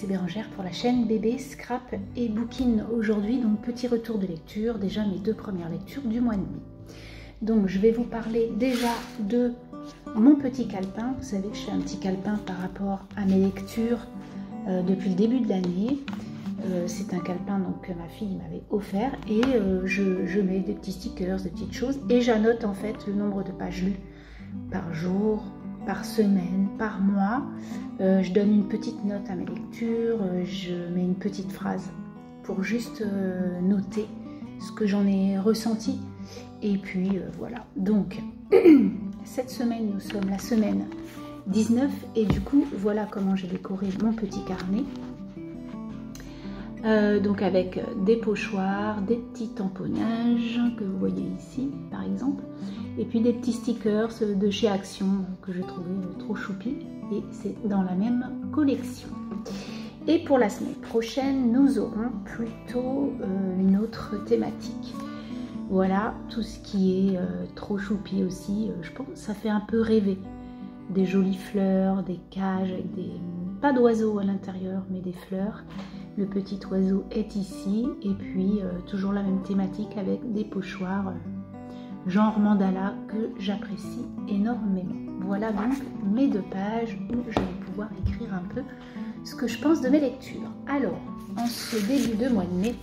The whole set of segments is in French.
Bérengère pour la chaîne Bébé, Scrap et Bookin aujourd'hui. Donc petit retour de lecture, déjà mes deux premières lectures du mois de mai. Donc je vais vous parler déjà de mon petit calepin. Vous savez que je fais un petit calepin par rapport à mes lectures depuis le début de l'année. C'est un calepin donc, que ma fille m'avait offert et je mets des petits stickers, des petites choses et j'annote en fait le nombre de pages lues par jour, par semaine, par mois. Je donne une petite note à mes lectures, je mets une petite phrase pour juste noter ce que j'en ai ressenti. Et puis voilà. Donc, cette semaine, nous sommes la semaine 19 et du coup, voilà comment j'ai décoré mon petit carnet. Donc avec des pochoirs, des petits tamponnages que vous voyez ici par exemple, et puis des petits stickers de chez Action que j'ai trouvé trop choupi et c'est dans la même collection. Et pour la semaine prochaine, nous aurons plutôt une autre thématique. Voilà, tout ce qui est trop choupi aussi, je pense ça fait un peu rêver. Des jolies fleurs, des cages avec des... pas d'oiseaux à l'intérieur, mais des fleurs. Le petit oiseau est ici et puis toujours la même thématique avec des pochoirs genre mandala que j'apprécie énormément. Voilà donc mes deux pages où je vais pouvoir écrire un peu ce que je pense de mes lectures. Alors, en ce début de mois de mai,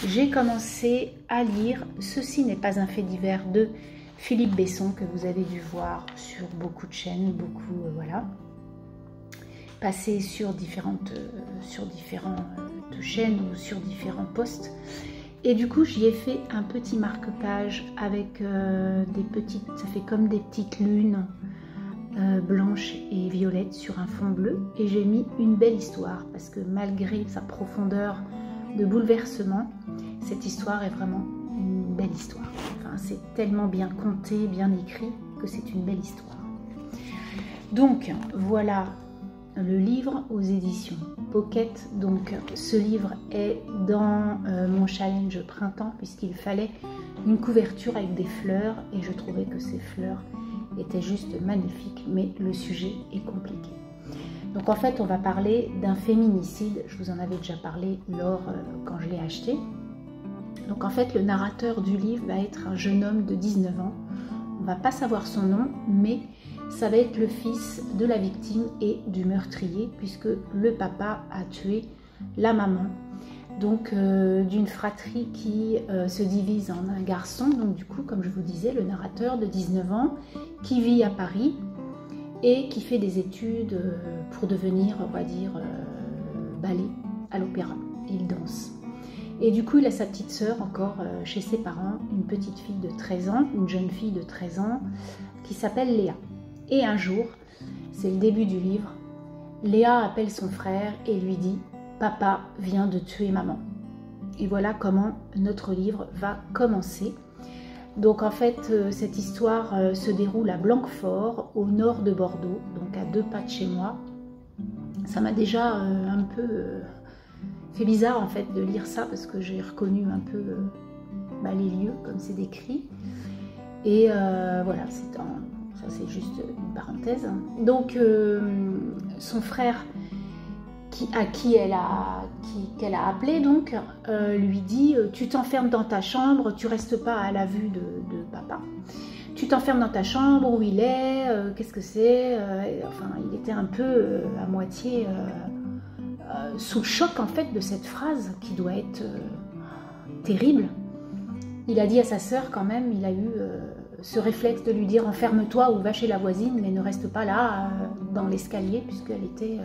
j'ai commencé à lire « Ceci n'est pas un fait divers » de Philippe Besson que vous avez dû voir sur beaucoup de chaînes, voilà. Passer sur différentes chaînes ou sur différents posts. Et du coup, j'y ai fait un petit marque-page avec des petites, ça fait comme des petites lunes blanches et violettes sur un fond bleu. Et j'ai mis une belle histoire parce que malgré sa profondeur de bouleversement, cette histoire est vraiment une belle histoire. Enfin, c'est tellement bien conté, bien écrit que c'est une belle histoire. Donc, voilà le livre aux éditions Pocket. Donc ce livre est dans mon challenge printemps puisqu'il fallait une couverture avec des fleurs et je trouvais que ces fleurs étaient juste magnifiques, mais le sujet est compliqué. Donc en fait on va parler d'un féminicide, je vous en avais déjà parlé quand je l'ai acheté. Donc en fait le narrateur du livre va être un jeune homme de 19 ans, on va pas savoir son nom, mais ça va être le fils de la victime et du meurtrier, puisque le papa a tué la maman. Donc d'une fratrie qui se divise en un garçon, donc du coup, comme je vous disais, le narrateur de 19 ans, qui vit à Paris et qui fait des études pour devenir, on va dire, ballet à l'opéra. Il danse. Et du coup, il a sa petite sœur encore chez ses parents, une petite fille de 13 ans, une jeune fille de 13 ans, qui s'appelle Léa. Et un jour, c'est le début du livre, Léa appelle son frère et lui dit « Papa vient de tuer maman ». Et voilà comment notre livre va commencer. Donc en fait, cette histoire se déroule à Blanquefort, au nord de Bordeaux, donc à 2 pas de chez moi. Ça m'a déjà un peu fait bizarre en fait de lire ça parce que j'ai reconnu un peu les lieux comme c'est décrit. Et voilà, ça c'est juste une parenthèse. Donc son frère qu'elle a appelé donc lui dit tu t'enfermes dans ta chambre, tu restes pas à la vue de papa. Tu t'enfermes dans ta chambre où il est, qu'est-ce que c'est enfin il était un peu à moitié sous le choc en fait de cette phrase qui doit être terrible. Il a dit à sa sœur quand même, il a eu ce réflexe de lui dire enferme-toi ou va chez la voisine, mais ne reste pas là dans l'escalier, puisqu'elle était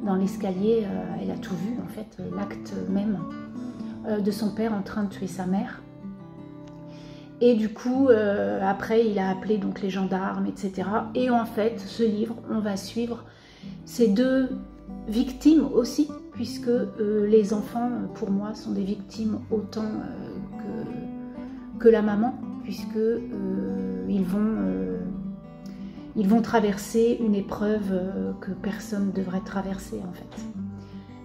dans l'escalier, elle a tout vu en fait, l'acte même de son père en train de tuer sa mère. Et du coup, après il a appelé donc les gendarmes, etc. Et en fait, ce livre, on va suivre ces deux victimes aussi, puisque les enfants, pour moi, sont des victimes autant que la maman, puisque ils vont traverser une épreuve que personne ne devrait traverser en fait.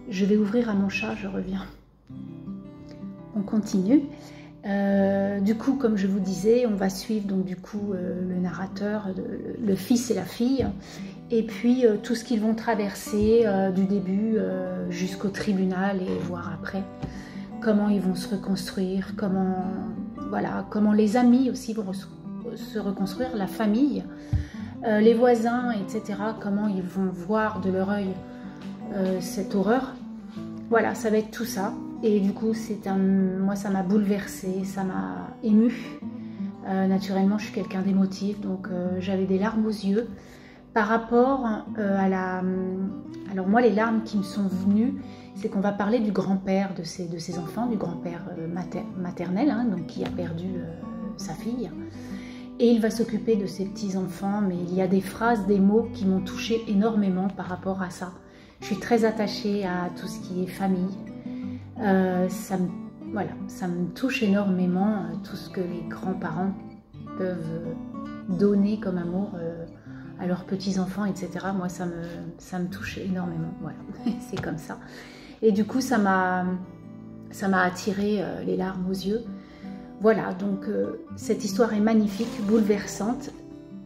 Je vais ouvrir à mon chat, je reviens. On continue. Du coup, comme je vous disais, on va suivre donc du coup le narrateur, le fils et la fille, et puis tout ce qu'ils vont traverser du début jusqu'au tribunal et voir après comment ils vont se reconstruire, comment les amis aussi vont se reconstruire, la famille, les voisins, etc. Comment ils vont voir de leur œil cette horreur. Voilà, ça va être tout ça. Et du coup, moi, ça m'a bouleversée, ça m'a émue. Naturellement, je suis quelqu'un d'émotif, donc j'avais des larmes aux yeux. Par rapport Alors moi, les larmes qui me sont venues, c'est qu'on va parler du grand-père de ces enfants, du grand-père maternel, hein, donc qui a perdu sa fille. Et il va s'occuper de ses petits-enfants, mais il y a des phrases, des mots qui m'ont touchée énormément par rapport à ça. Je suis très attachée à tout ce qui est famille. Ça me touche énormément, tout ce que les grands-parents peuvent donner comme amour à leurs petits-enfants, etc. Moi, ça me touche énormément. Voilà, c'est comme ça. Et du coup, ça m'a attiré les larmes aux yeux. Voilà, donc cette histoire est magnifique, bouleversante.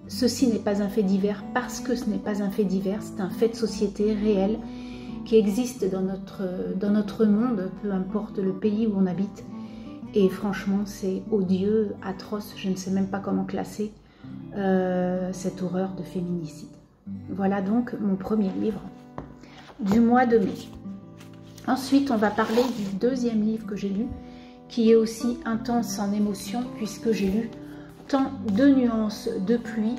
Ceci n'est pas un fait divers parce que ce n'est pas un fait divers, c'est un fait de société réel qui existe dans notre monde, peu importe le pays où on habite. Et franchement, c'est odieux, atroce, je ne sais même pas comment classer cette horreur de féminicide. Voilà donc mon premier livre du mois de mai. Ensuite, on va parler du deuxième livre que j'ai lu, qui est aussi intense en émotion, puisque j'ai lu Tant de nuances de pluie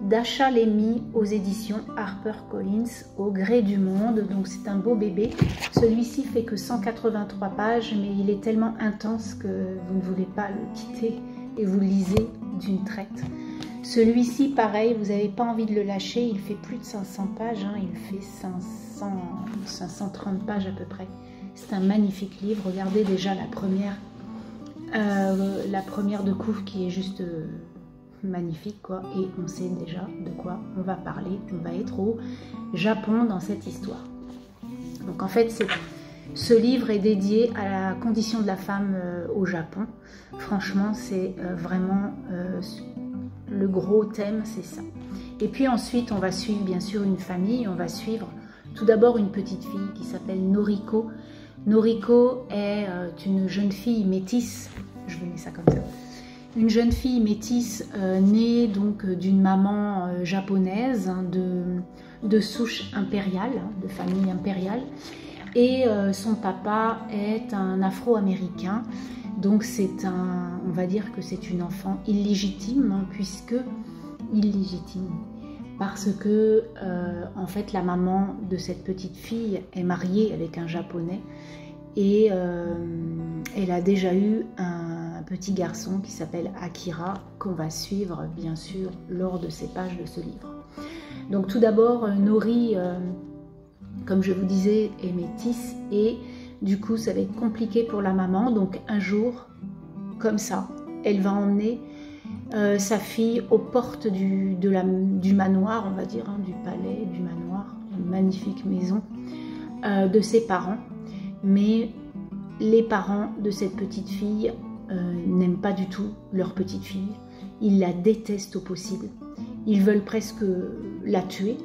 d'Asha Lemy aux éditions HarperCollins, Au gré du monde. Donc c'est un beau bébé. Celui-ci fait que 183 pages, mais il est tellement intense que vous ne voulez pas le quitter et vous le lisez d'une traite. Celui-ci, pareil, vous n'avez pas envie de le lâcher. Il fait plus de 500 pages, hein. Il fait 530 pages à peu près. C'est un magnifique livre. Regardez déjà la première de couve qui est juste magnifique, quoi. Et on sait déjà de quoi on va parler. On va être au Japon dans cette histoire. Donc en fait, ce livre est dédié à la condition de la femme au Japon. Franchement, c'est vraiment le gros thème, c'est ça. Et puis ensuite, on va suivre bien sûr une famille. On va suivre tout d'abord une petite fille qui s'appelle Noriko. Noriko est une jeune fille métisse, je vais mettre ça comme ça, une jeune fille métisse née donc d'une maman japonaise, hein, de souche impériale, de famille impériale, et son papa est un afro-américain, donc on va dire que c'est une enfant illégitime, hein, illégitime, parce que en fait la maman de cette petite fille est mariée avec un japonais et elle a déjà eu un petit garçon qui s'appelle Akira, qu'on va suivre bien sûr lors de ces pages de ce livre. Donc tout d'abord, Nori, comme je vous disais, est métisse et du coup ça va être compliqué pour la maman. Donc un jour, comme ça, elle va emmener sa fille aux portes du manoir, on va dire, hein, du palais, du manoir, une magnifique maison de ses parents. Mais les parents de cette petite fille n'aiment pas du tout leur petite fille. Ils la détestent au possible. Ils veulent presque la tuer.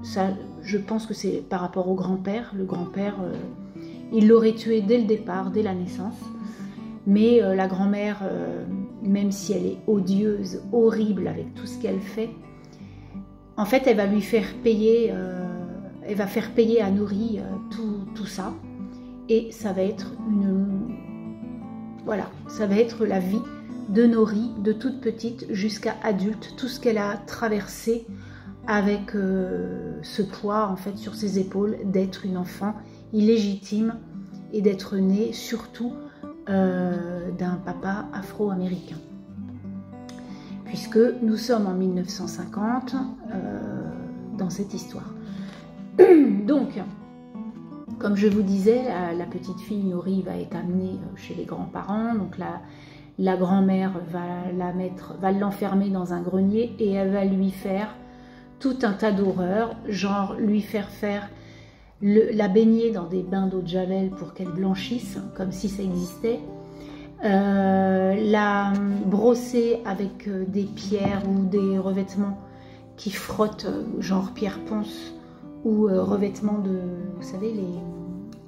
Ça, je pense que c'est par rapport au grand-père. Le grand-père, il l'aurait tuée dès le départ, dès la naissance. Mais la grand-mère, même si elle est odieuse, horrible avec tout ce qu'elle fait, en fait, elle va lui faire payer, elle va faire payer à Nori tout ça. Et ça va être ça va être la vie de Nori, de toute petite jusqu'à adulte, tout ce qu'elle a traversé avec ce poids en fait sur ses épaules d'être une enfant illégitime et d'être née surtout d'un papa afro-américain. Puisque nous sommes en 1950 dans cette histoire. Donc, comme je vous disais, la petite fille Nori va être amenée chez les grands-parents. Donc la grand-mère va l'enfermer dans un grenier et elle va lui faire tout un tas d'horreurs, genre lui faire la baigner dans des bains d'eau de javel pour qu'elle blanchisse, comme si ça existait. la brosser avec des pierres ou des revêtements qui frottent, genre pierre ponce, ou revêtements de, vous savez,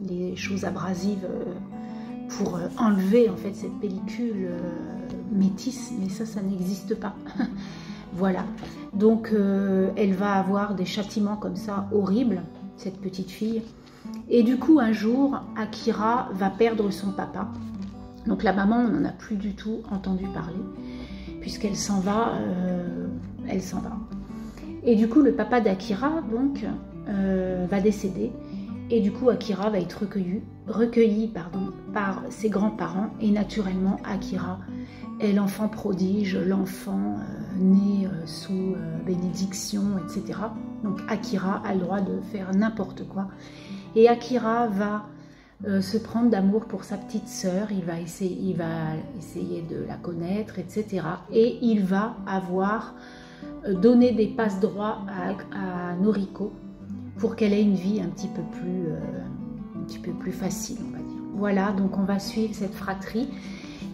les choses abrasives pour enlever en fait cette pellicule métisse, mais ça n'existe pas. Voilà, donc elle va avoir des châtiments comme ça horribles, cette petite fille. Et du coup, un jour, Akira va perdre son papa. Donc la maman, on n'en a plus du tout entendu parler, puisqu'elle s'en va, elle s'en va. Et du coup, le papa d'Akira, donc, va décéder. Et du coup, Akira va être recueilli par ses grands-parents. Et naturellement, Akira est l'enfant prodige, l'enfant né sous bénédiction, etc. Donc Akira a le droit de faire n'importe quoi. Et Akira va se prendre d'amour pour sa petite sœur, il va essayer de la connaître, etc. Et il va avoir donné des passe-droits à Noriko pour qu'elle ait une vie un petit peu plus facile, on va dire. Voilà, donc on va suivre cette fratrie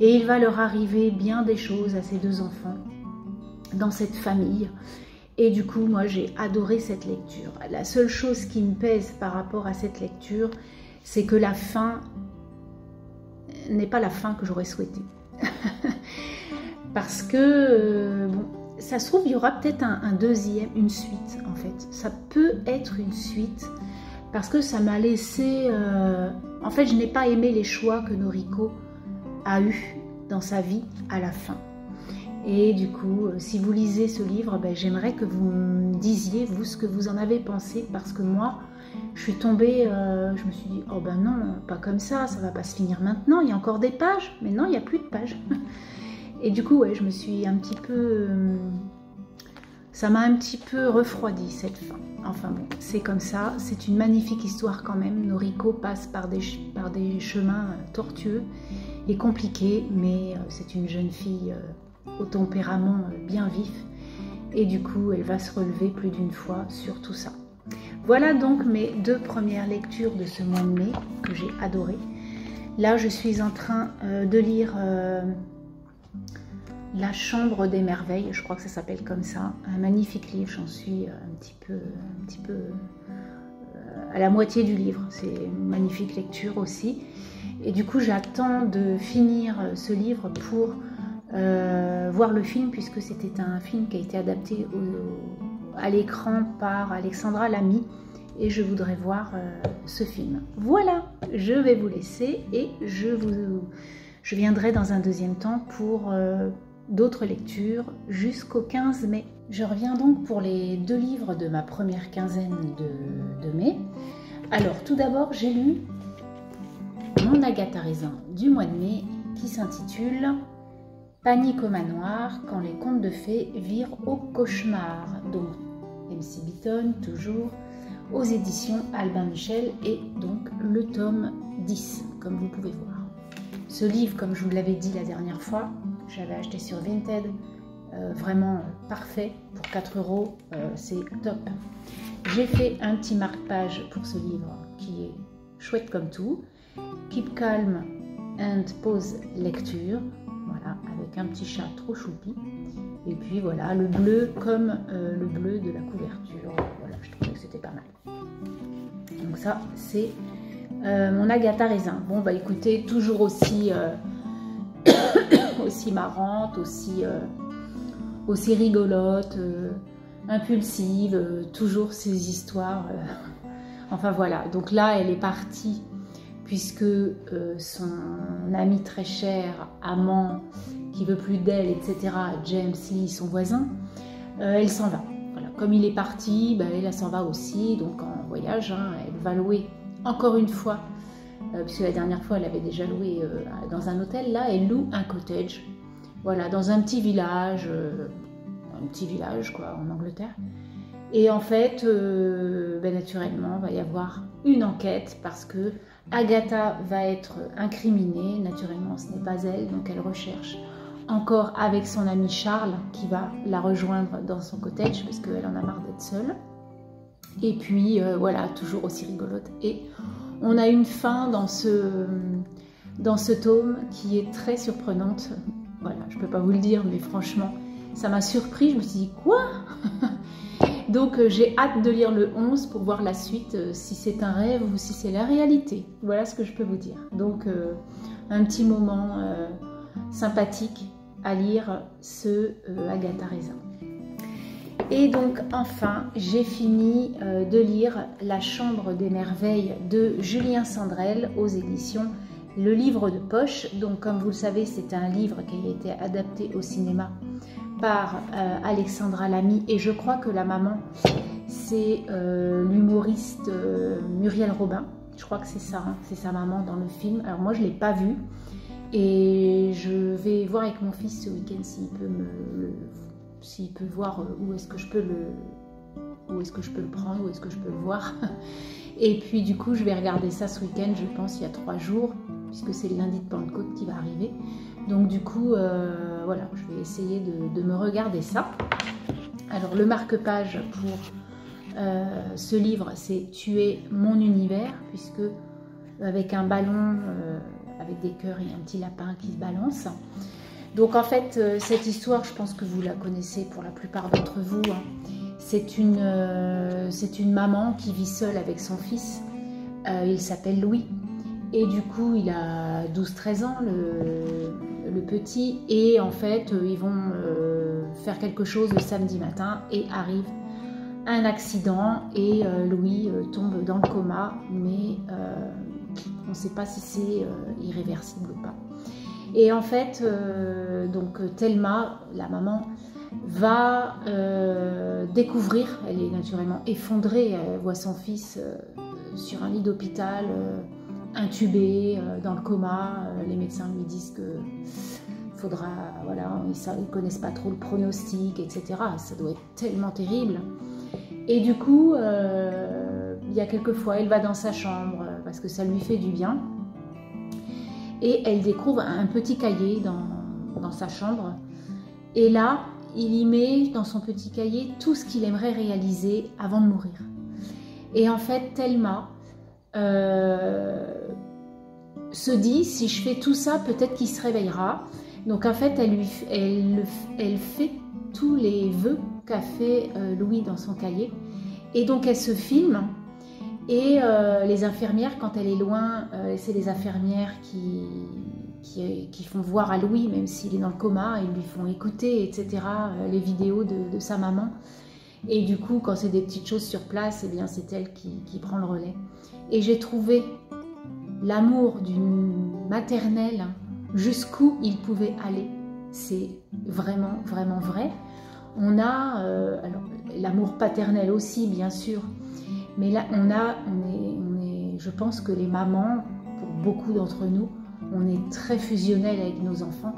et il va leur arriver bien des choses à ces deux enfants dans cette famille. Et du coup, moi, j'ai adoré cette lecture. La seule chose qui me pèse par rapport à cette lecture, c'est que la fin n'est pas la fin que j'aurais souhaité. Parce que, bon, ça se trouve, il y aura peut-être une suite, en fait. Ça peut être une suite, parce que ça m'a laissé... En fait, je n'ai pas aimé les choix que Noriko a eu dans sa vie à la fin. Et du coup, si vous lisez ce livre, ben, j'aimerais que vous me disiez, vous, ce que vous en avez pensé, parce que moi, je suis tombée, je me suis dit, oh ben non, pas comme ça va pas se finir maintenant, il y a encore des pages, mais non, il n'y a plus de pages. Et du coup, ouais, je me suis un petit peu... ça m'a un petit peu refroidi, cette fin. Enfin bon, c'est comme ça, c'est une magnifique histoire quand même. Noriko passe par des chemins tortueux et compliqués, mais c'est une jeune fille au tempérament bien vif. Et du coup, elle va se relever plus d'une fois sur tout ça. Voilà donc mes deux premières lectures de ce mois de mai que j'ai adoré. Là, je suis en train de lire La Chambre des Merveilles, je crois que ça s'appelle comme ça. Un magnifique livre, j'en suis un petit peu à la moitié du livre. C'est une magnifique lecture aussi. Et du coup, j'attends de finir ce livre pour voir le film, puisque c'était un film qui a été adapté à l'écran par Alexandra Lamy. Et je voudrais voir ce film. Voilà, je vais vous laisser et je viendrai dans un deuxième temps pour d'autres lectures jusqu'au 15 mai. Je reviens donc pour les deux livres de ma première quinzaine de mai. Alors tout d'abord, j'ai lu mon Agatha Raisin du mois de mai qui s'intitule Panique au manoir quand les contes de fées virent au cauchemar. Donc MC Beaton, toujours aux éditions Albin Michel, et donc le tome 10, comme vous pouvez voir. Ce livre, comme je vous l'avais dit la dernière fois, j'avais acheté sur Vinted, vraiment parfait, pour 4 €, c'est top. J'ai fait un petit marque-page pour ce livre qui est chouette comme tout. Keep calm and pause lecture, voilà, avec un petit chat trop choupi. Et puis voilà, le bleu comme le bleu de la couverture. Voilà, je trouvais que c'était pas mal. Donc ça, c'est mon Agatha Raisin. Bon, bah écoutez, toujours aussi, aussi marrante, aussi rigolote, impulsive, toujours ces histoires. Enfin voilà, donc là, elle est partie, puisque son ami très cher, amant, qui veut plus d'elle, etc., James Lee, son voisin, elle s'en va. Voilà. Comme il est parti, ben, elle s'en va aussi, donc en voyage, hein, elle va louer encore une fois, puisque la dernière fois elle avait déjà loué dans un hôtel, là elle loue un cottage, voilà, dans un petit village quoi, en Angleterre. Et en fait, ben, naturellement, il va y avoir une enquête parce que Agatha va être incriminée. Naturellement, ce n'est pas elle, donc elle recherche encore avec son ami Charles qui va la rejoindre dans son cottage parce qu'elle en a marre d'être seule. Et puis voilà, toujours aussi rigolote. Et on a une fin dans ce dans ce tome qui est très surprenante. Voilà, je ne peux pas vous le dire, mais franchement, ça m'a surpris. Je me suis dit, quoi? Donc j'ai hâte de lire le 11 pour voir la suite, si c'est un rêve ou si c'est la réalité. Voilà ce que je peux vous dire. Donc un petit moment sympathique à lire ce Agatha Raisin. Et donc enfin, j'ai fini de lire La Chambre des Merveilles de Julien Sandrel aux éditions Le Livre de Poche. Donc comme vous le savez, c'est un livre qui a été adapté au cinéma par Alexandra Lamy, et je crois que la maman, c'est l'humoriste Muriel Robin. Je crois que c'est ça, hein, c'est sa maman dans le film. Alors moi, je ne l'ai pas vu, et je vais voir avec mon fils ce week-end s'il peut voir où est-ce que je peux le prendre, où est-ce que je peux le voir. Et puis du coup, je vais regarder ça ce week-end, je pense, il y a 3 jours, puisque c'est le lundi de Pentecôte qui va arriver. Donc du coup, voilà, je vais essayer de me regarder ça. Alors le marque-page pour ce livre, c'est Tuer mon univers, puisque avec un ballon, avec des cœurs et un petit lapin qui se balance. Donc en fait, cette histoire, je pense que vous la connaissez pour la plupart d'entre vous, hein. C'est une maman qui vit seule avec son fils. Il s'appelle Louis. Et du coup, il a 12-13 ans, le petit. Et en fait, ils vont faire quelque chose le samedi matin et arrive un accident. Et Louis tombe dans le coma, mais on ne sait pas si c'est irréversible ou pas. Et en fait, donc Thelma, la maman, va découvrir, elle est naturellement effondrée, elle voit son fils sur un lit d'hôpital, intubé, dans le coma. Les médecins lui disent que faudra, voilà, ils ne connaissent pas trop le pronostic, etc. Ça doit être tellement terrible. Et du coup, il y a quelques fois, elle va dans sa chambre parce que ça lui fait du bien. Et elle découvre un petit cahier dans sa chambre. Et là, il y met dans son petit cahier tout ce qu'il aimerait réaliser avant de mourir. Et en fait, Thelma se dit, si je fais tout ça, peut-être qu'il se réveillera. Donc en fait, elle fait tous les vœux qu'a fait Louis dans son cahier. Et donc elle se filme. Et les infirmières, quand elle est loin, c'est les infirmières qui font voir à Louis, même s'il est dans le coma, ils lui font écouter, etc., les vidéos de sa maman. Et du coup, quand c'est des petites choses sur place, eh bien, c'est elle qui prend le relais. Et j'ai trouvé l'amour d'une maternelle, jusqu'où il pouvait aller. C'est vraiment, vraiment vrai. On a alors l'amour paternel aussi, bien sûr. Mais là, je pense que les mamans, pour beaucoup d'entre nous, on est très fusionnels avec nos enfants.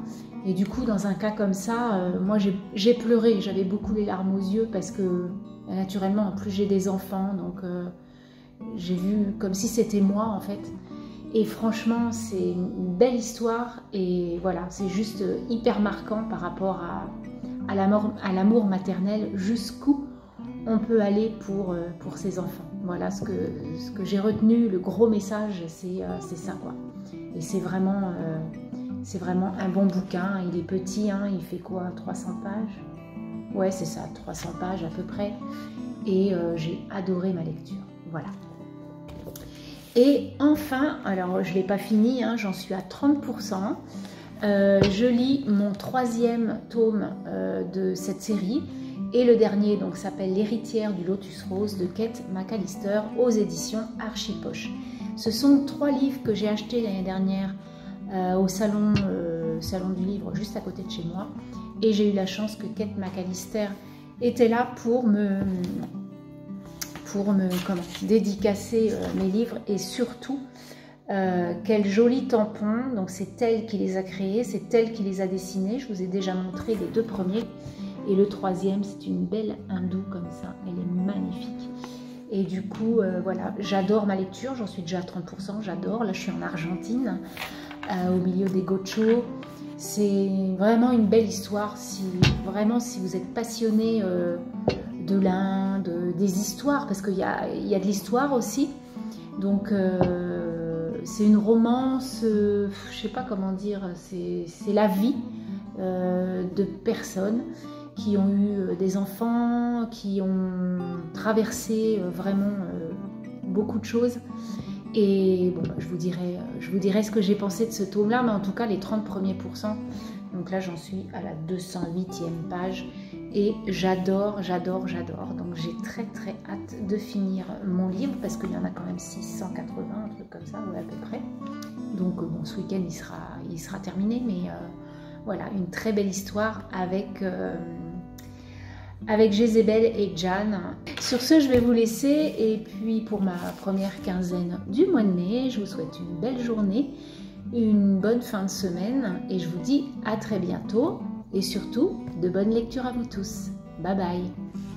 Et du coup, dans un cas comme ça, moi j'ai pleuré, j'avais beaucoup les larmes aux yeux parce que, naturellement, en plus j'ai des enfants, donc j'ai vu comme si c'était moi en fait. Et franchement, c'est une belle histoire et voilà, c'est juste hyper marquant par rapport à l'amour maternel, jusqu'où on peut aller pour ses enfants. Voilà ce que j'ai retenu, le gros message, c'est ça quoi. Et c'est vraiment un bon bouquin. Il est petit, hein, il fait quoi, 300 pages? Ouais, c'est ça, 300 pages à peu près. Et j'ai adoré ma lecture. Voilà. Et enfin, alors je ne l'ai pas fini, hein, j'en suis à 30%. Je lis mon 3e tome de cette série. Et le dernier donc s'appelle L'héritière du Lotus Rose de Kate McAllister aux éditions Archipoche. Ce sont 3 livres que j'ai achetés l'année dernière au salon du livre juste à côté de chez moi. Et j'ai eu la chance que Kate McAllister était là pour me dédicacer mes livres. Et surtout, quel joli tampon. Donc c'est elle qui les a créés, c'est elle qui les a dessinés. Je vous ai déjà montré les 2 premiers. Et le 3e, c'est une belle hindoue comme ça, elle est magnifique. Et du coup, voilà, j'adore ma lecture, j'en suis déjà à 30%, j'adore. Là, je suis en Argentine, au milieu des gauchos. C'est vraiment une belle histoire. Si vous êtes passionné de l'Inde, des histoires, parce qu'il y a de l'histoire aussi. Donc, c'est une romance, je sais pas comment dire, c'est la vie de personnes qui ont eu des enfants, qui ont traversé vraiment beaucoup de choses. Et bon, je vous dirai ce que j'ai pensé de ce tome-là, mais en tout cas les 30 premiers pourcents. Donc là, j'en suis à la 208e page et j'adore. Donc j'ai très hâte de finir mon livre parce qu'il y en a quand même 680, un truc comme ça, à peu près. Donc bon, ce week-end, il sera terminé, mais voilà, une très belle histoire avec Jézabel et Jan. Sur ce, je vais vous laisser et puis pour ma première quinzaine du mois de mai, je vous souhaite une belle journée, une bonne fin de semaine et je vous dis à très bientôt et surtout de bonnes lectures à vous tous. Bye bye.